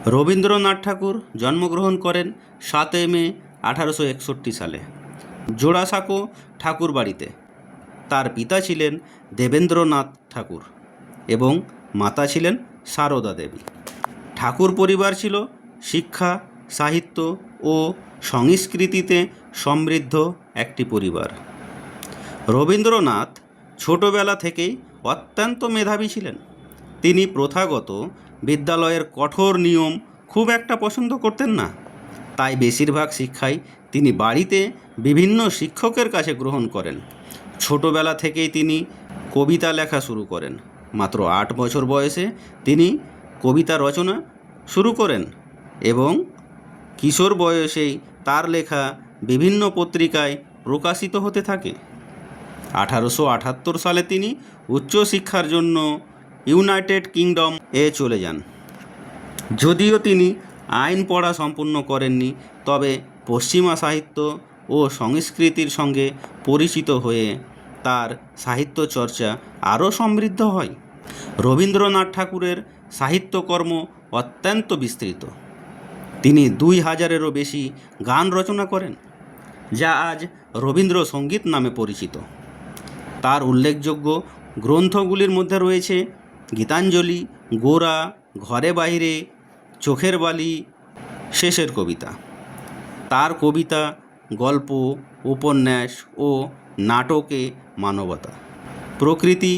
রবীন্দ্রনাথ ঠাকুর জন্মগ্রহণ করেন 7 মে 1861 সালে জোড়াসাঁকো ঠাকুরবাড়িতে। তার পিতা ছিলেন দেবেন্দ্রনাথ ঠাকুর এবং মাতা ছিলেন সারদা দেবী। ঠাকুর পরিবার ছিল শিক্ষা, সাহিত্য ও সংস্কৃতিতে সমৃদ্ধ একটি পরিবার। রবীন্দ্রনাথ ছোটবেলা থেকেই অত্যন্ত মেধাবী ছিলেন। তিনি প্রথাগত বিদ্যালয়ের কঠোর নিয়ম খুব একটা পছন্দ করতেন না, তাই বেশিরভাগ শিক্ষাই তিনি বাড়িতে বিভিন্ন শিক্ষকের কাছে গ্রহণ করেন। ছোটবেলা থেকেই তিনি কবিতা লেখা শুরু করেন। মাত্র 8 বছর বয়সে তিনি কবিতা রচনা শুরু করেন এবং কিশোর বয়সেই তার লেখা বিভিন্ন পত্রিকায় প্রকাশিত হতে থাকে। 1878 সালে তিনি উচ্চশিক্ষার জন্য ইউনাইটেড কিংডম এ চলে যান। যদিও তিনি আইন পড়া সম্পূর্ণ করেননি, তবে পশ্চিমা সাহিত্য ও সংস্কৃতির সঙ্গে পরিচিত হয়ে তার সাহিত্য চর্চা আরও সমৃদ্ধ হয়। রবীন্দ্রনাথ ঠাকুরের সাহিত্যকর্ম অত্যন্ত বিস্তৃত। তিনি 2000-এরও বেশি গান রচনা করেন, যা আজ রবীন্দ্রসঙ্গীত নামে পরিচিত। তার উল্লেখযোগ্য গ্রন্থগুলির মধ্যে রয়েছে গীতাঞ্জলি, গোরা, ঘরে বাইরে, চোখের বালি, শেষের কবিতা। তার কবিতা, গল্প, উপন্যাস ও নাটকে মানবতা, প্রকৃতি,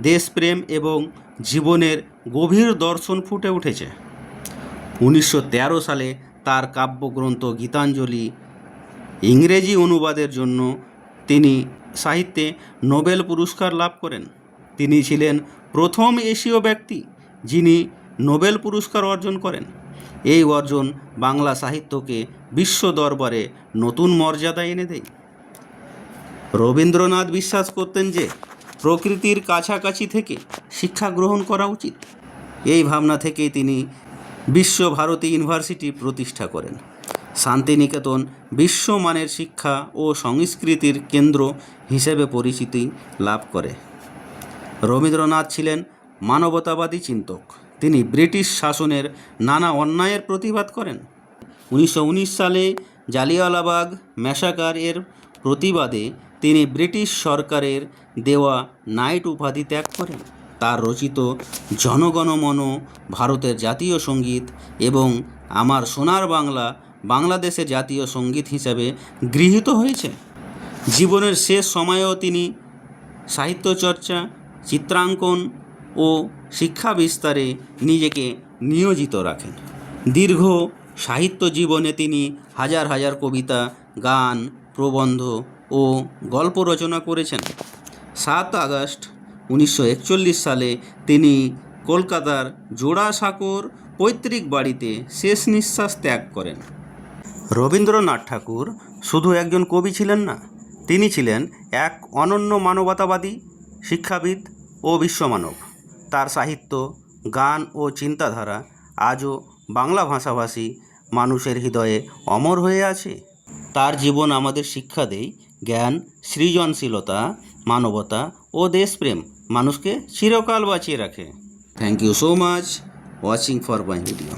দেশপ্রেম এবং জীবনের গভীর দর্শন ফুটে উঠেছে। 1913 সালে তার কাব্যগ্রন্থ গীতাঞ্জলি ইংরেজি অনুবাদের জন্য তিনি সাহিত্যে নোবেল পুরস্কার লাভ করেন। তিনি ছিলেন প্রথম এশীয় ব্যক্তি যিনি নোবেল পুরস্কার অর্জন করেন। এই অর্জন বাংলা সাহিত্যকে বিশ্ব দরবারে নতুন মর্যাদা এনে দেয়। রবীন্দ্রনাথ বিশ্বাস করতেন যে প্রকৃতির কাছাকাছি থেকে শিক্ষা গ্রহণ করা উচিত। এই ভাবনা থেকেই তিনি বিশ্বভারতী ইউনিভার্সিটি প্রতিষ্ঠা করেন। শান্তিনিকেতন বিশ্বমানের শিক্ষা ও সংস্কৃতির কেন্দ্র হিসেবে পরিচিতি লাভ করে। রবীন্দ্রনাথ ছিলেন মানবতাবাদী চিন্তক। তিনি ব্রিটিশ শাসনের নানা অন্যায়ের প্রতিবাদ করেন। 1919 সালে জালিয়ানওয়ালাবাগ ম্যাসাকার এর প্রতিবাদে তিনি ব্রিটিশ সরকারের দেওয়া নাইট উপাধি ত্যাগ করেন। তার রচিত জনগণমন, ভারতের জাতীয় সঙ্গীত এবং আমার সোনার বাংলা বাংলাদেশের জাতীয় সঙ্গীত হিসাবে গৃহীত হয়েছে। জীবনের শেষ সময়েও তিনি সাহিত্যচর্চা, চিত্রাঙ্কন ও শিক্ষা বিস্তারে নিজেকে নিয়োজিত রাখেন। দীর্ঘ সাহিত্য জীবনে তিনি হাজার হাজার কবিতা, গান, প্রবন্ধ ও গল্প রচনা করেছেন। 7 আগস্ট 1941 সালে তিনি কলকাতার জোড়াসাঁকোর পৈতৃক বাড়িতে শেষ নিঃশ্বাস ত্যাগ করেন। রবীন্দ্রনাথ ঠাকুর শুধু একজন কবি ছিলেন না, তিনি ছিলেন এক অনন্য মানবতাবাদী, শিক্ষাবিদ ও বিশ্বমানব। তার সাহিত্য, গান ও চিন্তাধারা আজও বাংলা ভাষাভাষী মানুষের হৃদয়ে অমর হয়ে আছে। তার জীবন আমাদের শিক্ষা দেয় জ্ঞান, সৃজনশীলতা, মানবতা ও দেশপ্রেম মানুষকে চিরকাল বাঁচিয়ে রাখে। Thank you so much watching for my video.